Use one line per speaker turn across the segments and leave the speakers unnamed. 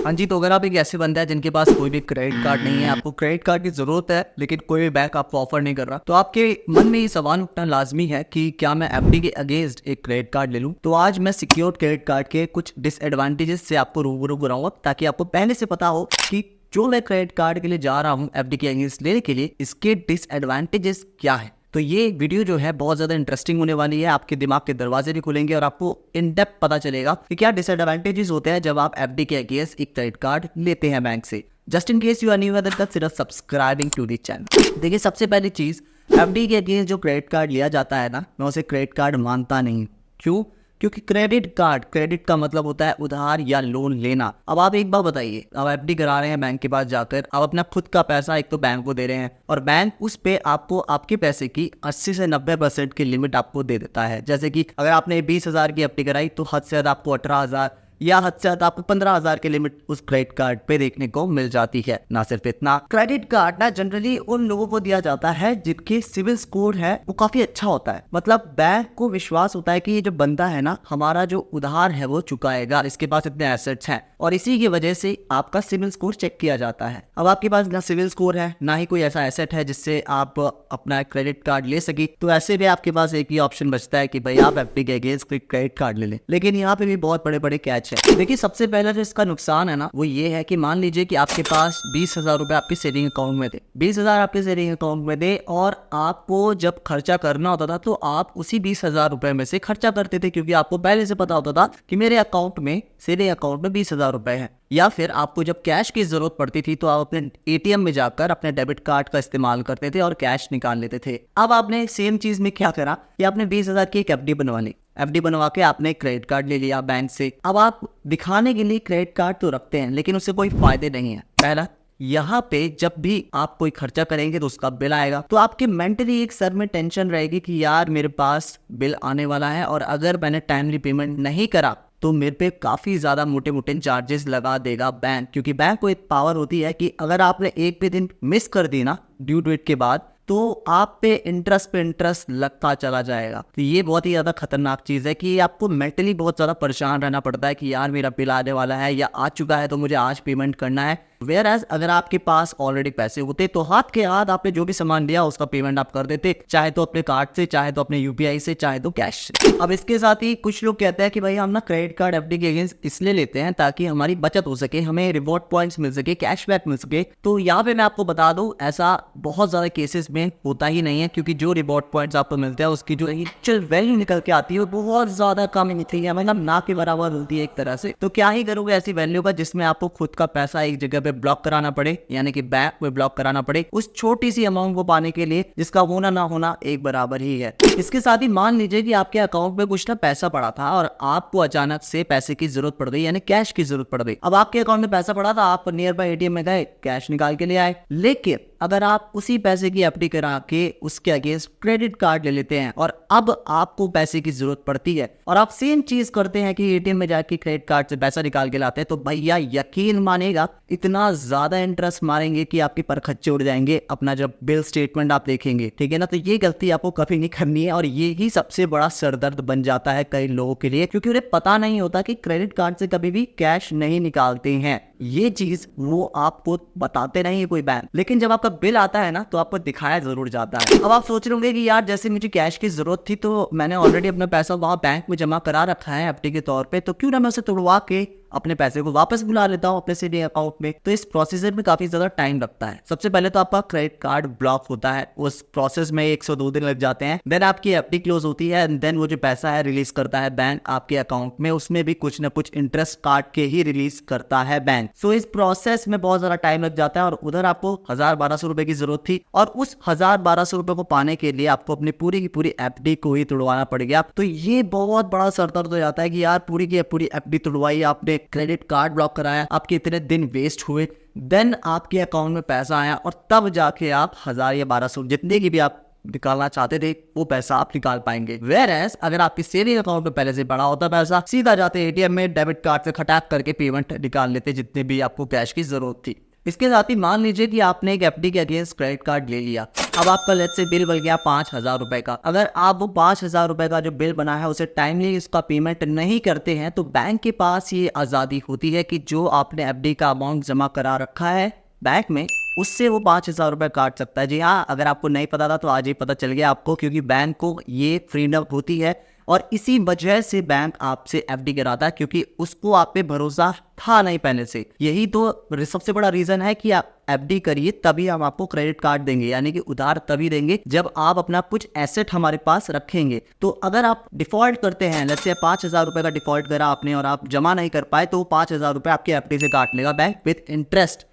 हाँ जी, तो अगर आप एक ऐसे बंदा है जिनके पास कोई भी क्रेडिट कार्ड नहीं है, आपको क्रेडिट कार्ड की जरूरत है लेकिन कोई भी बैंक आपको ऑफर नहीं कर रहा, तो आपके मन में ये सवाल उठना लाजमी है कि क्या मैं एफडी के अगेंस्ट एक क्रेडिट कार्ड ले लूं। तो आज मैं सिक्योर्ड क्रेडिट कार्ड के कुछ डिसएडवांटेजेस से आपको रूबरू कराऊंगा ताकि आपको पहले से पता हो कि जो मैं क्रेडिट कार्ड के लिए जा रहा हूँ एफडी के अगेंस्ट लेने के लिए, इसके डिसएडवांटेजेस क्या है। तो ये वीडियो जो है बहुत ज़्यादा इंटरेस्टिंग होने वाली है, आपके दिमाग के दरवाजे भी खुलेंगे और आपको इन डेप्थ पता चलेगा कि क्या डिसएडवांटेजेस होते हैं जब आप एफडी के अगेंस्ट एक क्रेडिट कार्ड लेते हैं बैंक से। Just in case you are new other consider subscribing to the channel. देखिए, सबसे पहली चीज़, एफडी के अगेंस्ट जो क्रेडिट कार्ड लिया जाता है ना, मैं उसे क्रेडिट कार्ड मानता नहीं। क्यों? क्योंकि क्रेडिट का मतलब होता है उधार या लोन लेना। अब आप एक बार बताइए, अब एफडी करा रहे हैं बैंक के पास जाकर, अब अपना खुद का पैसा एक तो बैंक को दे रहे हैं और बैंक उस पे आपको आपके पैसे की 80 से 90% की लिमिट आपको दे देता है। जैसे कि अगर आपने 20,000 की एफडी कराई तो हद से ज़्यादा आपको 18,000 या हद से ज्यादा आपको 15,000 की लिमिट उस क्रेडिट कार्ड पे देखने को मिल जाती है। ना सिर्फ इतना, क्रेडिट कार्ड ना जनरली उन लोगों को दिया जाता है जिनके सिविल स्कोर है वो काफी अच्छा होता है। मतलब बैंक को विश्वास होता है कि ये जो बंदा है ना, हमारा जो उधार है वो चुकाएगा, इसके पास इतने एसेट्स हैं, और इसी की वजह से आपका सिविल स्कोर चेक किया जाता है। अब आपके पास ना सिविल स्कोर है, ना ही कोई ऐसा एसेट है जिससे आप अपना क्रेडिट कार्ड ले सके, तो ऐसे में आपके पास एक ही ऑप्शन बचता है कि भाई आप एफडी के अगेंस्ट क्रेडिट कार्ड ले लें। लेकिन यहाँ पे भी बहुत बड़े बड़े कैच है। देखिए, सबसे पहला जो इसका नुकसान है ना, वो ये है कि मान लीजिए कि आपके पास 20,000 रुपए आपके सेविंग अकाउंट में थे, 20,000 आपके सेविंग अकाउंट में थे, और आपको जब खर्चा करना होता था तो आप उसी 20,000 रुपए में से खर्चा करते थे, क्योंकि आपको पहले से पता होता था कि मेरे अकाउंट में, सेविंग अकाउंट में 20,000 रुपए है। या फिर आपको जब कैश की जरूरत पड़ती थी तो आप अपने एटीएम में जाकर अपने डेबिट कार्ड का इस्तेमाल करते थे और कैश निकाल लेते थे। अब आपने सेम चीज में क्या करा कि आपने 20,000 की एक एफडी बनवा ली, एफडी बनवा के आपने क्रेडिट कार्ड ले लिया बैंक से। अब आप दिखाने के लिए क्रेडिट कार्ड तो रखते हैं लेकिन उससे कोई फायदे नहीं है। पहला, यहाँ पे जब भी आप कोई खर्चा करेंगे तो उसका बिल आएगा, तो आपके मेंटली एक सर में टेंशन रहेगी कि यार मेरे पास बिल आने वाला है और अगर मैंने टाइमली पेमेंट नहीं करा तो मेरे पे काफ़ी ज़्यादा मोटे मोटे चार्जेस लगा देगा बैंक। क्योंकि बैंक को एक पावर होती है कि अगर आपने एक भी दिन मिस कर दी ना ड्यू डेट के बाद, तो आप पे इंटरेस्ट लगता चला जाएगा। तो ये बहुत ही ज़्यादा खतरनाक चीज़ है कि आपको मेंटली बहुत ज़्यादा परेशान रहना पड़ता है कि यार मेरा बिल आने वाला है या आ चुका है तो मुझे आज पेमेंट करना है। वेयर एज अगर आपके पास ऑलरेडी पैसे होते तो हाथ के हाथ आपने जो भी सामान लिया उसका पेमेंट आप कर देते, चाहे तो अपने कार्ड से, चाहे तो अपने यूपीआई से, चाहे तो कैश से। अब इसके साथ ही कुछ लोग कहते हैं कि भाई हम ना क्रेडिट कार्ड एफडी के अगेंस्ट इसलिए लेते हैं ताकि हमारी बचत हो सके, हमें रिवॉर्ड पॉइंट्स मिल सके, कैशबैक मिल सके। तो यहाँ पे मैं आपको बता दूं, ऐसा बहुत ज्यादा केसेस में होता ही नहीं है, क्योंकि जो रिवॉर्ड पॉइंट्स आपको मिलते हैं उसकी जो एक्चुअल वैल्यू निकल के आती है वो बहुत ज्यादा कम मिलती है, मतलब ना के बराबर होती है एक तरह से। तो क्या ही करोगे ऐसी वैल्यू का जिसमें आपको खुद का पैसा एक जगह पे ब्लॉक कराना पड़े, यानी कि बैंक में ब्लॉक कराना पड़े उस छोटी सी अमाउंट को पाने के लिए जिसका होना ना होना एक बराबर ही है। इसके साथ ही मान लीजिए कि आपके अकाउंट में कुछ ना पैसा पड़ा था और आपको अचानक से पैसे की जरूरत पड़ गई, यानी कैश की जरूरत पड़ गई। अब आपके अकाउंट में पैसा पड़ा था, आप नियर बाय एटीएम में गए, कैश निकाल के ले आए, लेकिन अगर आप उसी पैसे की एफडी करा के उसके अगेंस्ट क्रेडिट कार्ड ले लेते हैं और अब आपको पैसे की जरूरत पड़ती है और आप सेम चीज करते हैं कि एटीएम में जाके क्रेडिट कार्ड से पैसा निकाल के लाते हैं, तो भैया यकीन मानेगा इतना ज्यादा इंटरेस्ट मारेंगे कि आपके पर खच्चे उड़ जाएंगे अपना जब बिल स्टेटमेंट आप देखेंगे, ठीक है ना। तो ये गलती आपको कभी नहीं करनी है और ये ही सबसे बड़ा सरदर्द बन जाता है कई लोगों के लिए, क्योंकि उन्हें पता नहीं होता कि क्रेडिट कार्ड से कभी भी कैश नहीं निकालते हैं। ये चीज वो आपको बताते नहीं है कोई बैंक, लेकिन जब आपका बिल आता है ना तो आपको दिखाया जरूर जाता है। अब आप सोच रहे होंगे कि यार जैसे मुझे कैश की जरूरत थी तो मैंने ऑलरेडी अपना पैसा वहां बैंक में जमा करा रखा है एफडी के तौर पे, तो क्यों ना मैं उसे तोड़वा के अपने पैसे को वापस बुला लेता हूँ अपने सेविंग अकाउंट में। तो इस प्रोसीजर में काफी ज्यादा टाइम लगता है। सबसे पहले तो आपका क्रेडिट कार्ड ब्लॉक होता है, उस प्रोसेस में 102 दिन लग जाते हैं। देन आपकी एफडी क्लोज होती है, देन वो जो पैसा है रिलीज करता है बैंक आपके अकाउंट में, उसमें भी कुछ ना कुछ इंटरेस्ट काट के ही रिलीज करता है बैंक। सो इस प्रोसेस में बहुत ज्यादा टाइम लग जाता है और उधर आपको 1,000-1,200 रुपए की जरूरत थी और उस 1,000-1,200 रुपए को पाने के लिए आपको अपनी पूरी की पूरी एफडी को ही तोड़वाना पड़ गया। तो ये बहुत बड़ा सरदर्द हो जाता है कि यार पूरी की पूरी एफडी तोड़वाई आपने, क्रेडिट कार्ड ब्लॉक कराया, आपके इतने दिन वेस्ट हुए, देन आपके अकाउंट में पैसा आया और तब जाके आप 1,000 या 1,200 जितने की भी आप निकालना चाहते थे वो पैसा आप निकाल पाएंगे। वेयरएज अगर आपके सेविंग अकाउंट में पहले से पड़ा होता पैसा, सीधा जाते एटीएम में डेबिट कार्ड से खटाक करके पेमेंट निकाल लेते जितने भी आपको कैश की जरूरत थी। इसके साथ ही मान लीजिए कि आपने एक एफडी के अगेंस्ट क्रेडिट कार्ड ले लिया। अब आपका लेट्स से बिल बन गया 5,000 रुपए का। अगर आप वो 5,000 रुपए का जो बिल बना है उसे टाइमली इसका पेमेंट नहीं करते हैं तो बैंक के पास ये आज़ादी होती है कि जो आपने एफडी का अमाउंट जमा करा रखा है बैंक में, उससे वो 5,000 रुपये काट सकता है। जी हाँ, अगर आपको नहीं पता था तो आज ही पता चल गया आपको, क्योंकि बैंक को ये फ्रीडम होती है और इसी वजह से बैंक आपसे एफडी कराता है, क्योंकि उसको आप पे भरोसा था नहीं पहले से। यही तो सबसे बड़ा रीज़न है कि आप एफडी करिए तभी हम आपको क्रेडिट कार्ड देंगे, यानी कि उधार तभी देंगे जब आप अपना कुछ एसेट हमारे पास रखेंगे। तो अगर आप डिफॉल्ट करते हैं, जैसे 5,000 रुपये का डिफॉल्ट करा आपने और आप जमा नहीं कर पाए, तो 5,000 रुपये आपके एफडी से काट लेगा बैंक विद इंटरेस्ट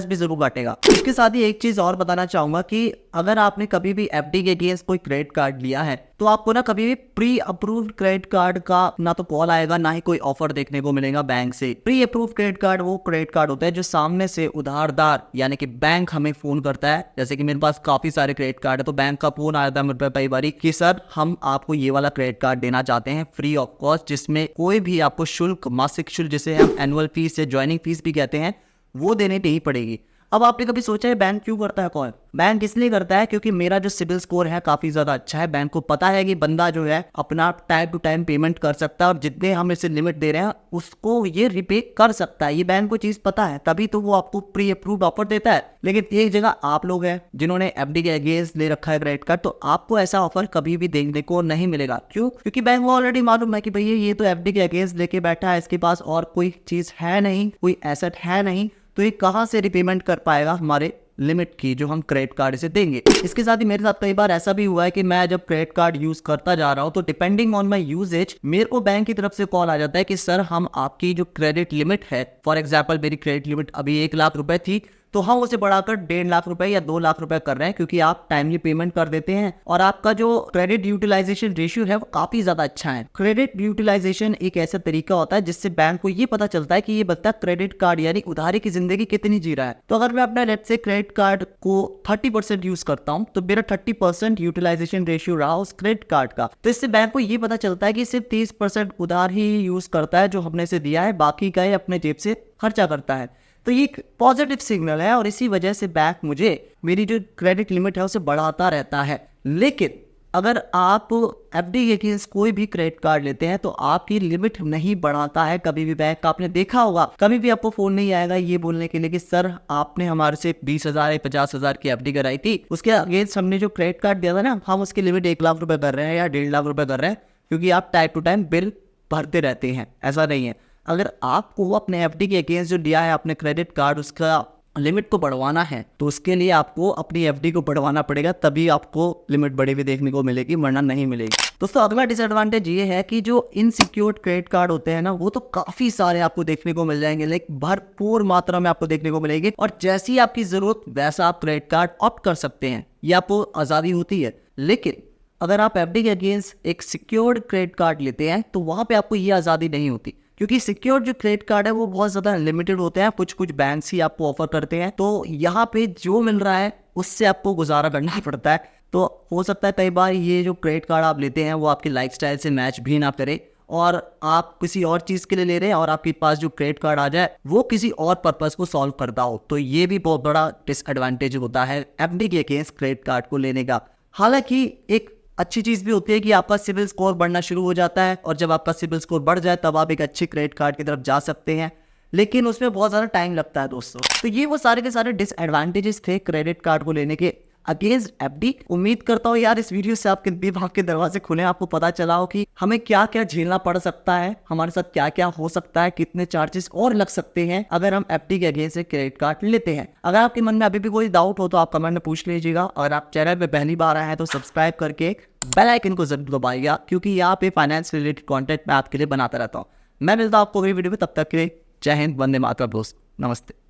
भी जरूर काटेगा। इसके साथ ही एक चीज और बताना चाहूंगा कि अगर आपने कभी भी एफडी के अगेंस्ट कोई क्रेडिट कार्ड लिया है तो आपको ना कभी भी प्री अप्रूव्ड क्रेडिट कार्ड का ना तो कॉल आएगा ना ही कोई ऑफर देखने को मिलेगा बैंक से। प्री अप्रूव्ड क्रेडिट कार्ड वो क्रेडिट कार्ड होता है जो सामने से उधारदार यानी कि बैंक हमें फोन करता है। जैसे कि मेरे पास काफी सारे क्रेडिट कार्ड है तो बैंक का फोन आया था मेरे पे कई बारी कि सर हम आपको ये वाला क्रेडिट कार्ड देना चाहते हैं फ्री ऑफ कॉस्ट, जिसमें कोई भी आपको शुल्क, मासिक शुल्क जिसे हम एनुअल फीस या ज्वाइनिंग फीस भी कहते हैं, वो देने नहीं पड़ेगी। अब आपने कभी सोचा है बैंक क्यों करता है कॉल? बैंक इसलिए करता है क्योंकि मेरा जो सिबिल स्कोर है काफी ज्यादा अच्छा है। बैंक को पता है कि बंदा जो है अपना टाइम टू टाइम पेमेंट कर सकता है और जितने हम इसे लिमिट दे रहे हैं उसको ये रिपे कर सकता है। ये बैंक को चीज पता है, तभी तो वो आपको प्री अप्रूव्ड ऑफर देता है। लेकिन एक जगह आप लोग हैं जिन्होंने एफडी के अगेंस्ट ले रखा है क्रेडिट कार्ड, तो आपको ऐसा ऑफर कभी भी देखने को नहीं मिलेगा। क्यों? क्योंकि बैंक को ऑलरेडी मालूम है कि भैया ये तो एफडी के अगेंस्ट लेके बैठा है, इसके पास और कोई चीज है नहीं, कोई एसेट है नहीं, तो ये कहाँ से रिपेमेंट कर पाएगा हमारे लिमिट की जो हम क्रेडिट कार्ड से देंगे। इसके साथ ही मेरे साथ कई बार ऐसा भी हुआ है कि मैं जब क्रेडिट कार्ड यूज करता जा रहा हूँ तो डिपेंडिंग ऑन माय यूजेज मेरे को बैंक की तरफ से कॉल आ जाता है कि सर हम आपकी जो क्रेडिट लिमिट है, फॉर एग्जांपल मेरी क्रेडिट लिमिट अभी 1 लाख रुपए थी तो हम उसे बढ़ाकर 1.5 लाख रुपए या 2 लाख रुपए कर रहे हैं, क्योंकि आप टाइमली पेमेंट कर देते हैं और आपका जो क्रेडिट यूटिलाइजेशन रेशियो है वो काफी ज्यादा अच्छा है। क्रेडिट यूटिलाइजेशन एक ऐसा तरीका होता है जिससे बैंक को ये पता चलता है कि ये बंदा क्रेडिट कार्ड यानी उधारी की जिंदगी कितनी जी रहा है। तो अगर मैं अपना लेट्स से क्रेडिट कार्ड को 30% यूज करता हूँ तो मेरा 30% यूटिलाइजेशन रेशियो रहा उस क्रेडिट कार्ड का, तो इससे बैंक को ये पता चलता है कि सिर्फ 30% उधार ही यूज करता है जो हमने इसे दिया है, बाकी का ही अपने जेब से खर्चा करता है। तो ये एक पॉजिटिव सिग्नल है और इसी वजह से बैंक मुझे मेरी जो क्रेडिट लिमिट है उसे बढ़ाता रहता है। लेकिन अगर आप एफडी के अगेंस्ट कोई भी क्रेडिट कार्ड लेते हैं तो आपकी लिमिट नहीं बढ़ाता है कभी भी बैंक। आपने देखा होगा कभी भी आपको फोन नहीं आएगा ये बोलने के लिए कि सर आपने हमारे से 20,000 या 50,000 की एफडी कराई थी, उसके अगेंस्ट हमने जो क्रेडिट कार्ड दिया था ना, हम उसकी लिमिट 1 लाख रुपए कर रहे हैं या 1.5 लाख रुपए कर रहे हैं, क्योंकि आप टाइम टू टाइम बिल भरते रहते हैं। ऐसा नहीं है। अगर आपको अपने एफडी के अगेंस्ट जो दिया है आपने क्रेडिट कार्ड, उसका लिमिट को बढ़वाना है तो उसके लिए आपको अपनी एफडी को बढ़वाना पड़ेगा, तभी आपको लिमिट बढ़ी हुई देखने को मिलेगी, वरना नहीं मिलेगी। दोस्तों अगला डिसएडवांटेज ये है कि जो इनसिक्योर्ड क्रेडिट कार्ड होते हैं ना, वो तो काफी सारे आपको देखने को मिल जाएंगे, लाइक भरपूर मात्रा में आपको देखने को मिलेगी और जैसी आपकी जरूरत वैसा आप क्रेडिट कार्ड ऑप्ट कर सकते हैं, ये आपको आजादी होती है। लेकिन अगर आप एफडी के अगेंस्ट एक सिक्योर्ड क्रेडिट कार्ड लेते हैं तो वहां पे आपको ये आजादी नहीं होती, क्योंकि सिक्योर्ड जो क्रेडिट कार्ड है वो बहुत ज़्यादा लिमिटेड होते हैं, कुछ बैंक्स ही आपको ऑफर करते हैं। तो यहाँ पे जो मिल रहा है उससे आपको गुजारा करना पड़ता है। तो हो सकता है कई बार ये जो क्रेडिट कार्ड आप लेते हैं वो आपकी लाइफस्टाइल से मैच भी ना करे और आप किसी और चीज़ के लिए ले रहे हैं और आपके पास जो क्रेडिट कार्ड आ जाए वो किसी और पर्पज़ को सॉल्व करता हो, तो ये भी बहुत बड़ा डिसएडवांटेज होता है एफडी के अगेंस्ट क्रेडिट कार्ड को लेने का। हालांकि एक अच्छी चीज़ भी होती है कि आपका सिबिल स्कोर बढ़ना शुरू हो जाता है और जब आपका सिबिल स्कोर बढ़ जाए तब आप एक अच्छे क्रेडिट कार्ड की तरफ जा सकते हैं, लेकिन उसमें बहुत ज़्यादा टाइम लगता है दोस्तों। तो ये वो सारे के सारे डिसएडवांटेजेस थे क्रेडिट कार्ड को लेने के अगेंस्ट एफडी। उम्मीद करता हूँ यार इस वीडियो से आपके दिमाग के दरवाजे खुले, आपको पता चला हो कि हमें क्या क्या झेलना पड़ सकता है, हमारे साथ क्या क्या हो सकता है, कितने चार्जेस और लग सकते हैं अगर हम एफडी के अगेंस्ट से क्रेडिट कार्ड लेते हैं। अगर आपके मन में अभी भी कोई डाउट हो तो आप कमेंट में पूछ लीजिएगा और आप चैनल पे पहली बार आए हैं तो सब्सक्राइब करके बेल आइकन को जरूर दबाइएगा, क्योंकि यहाँ पे फाइनेंस रिलेटेड कंटेंट मैं आपके लिए बनाता रहता हूँ। मैं मिलता हूँ आपको अगली वीडियो में, तब तक के लिए जय हिंद, वंदे मातरम दोस्त, नमस्ते।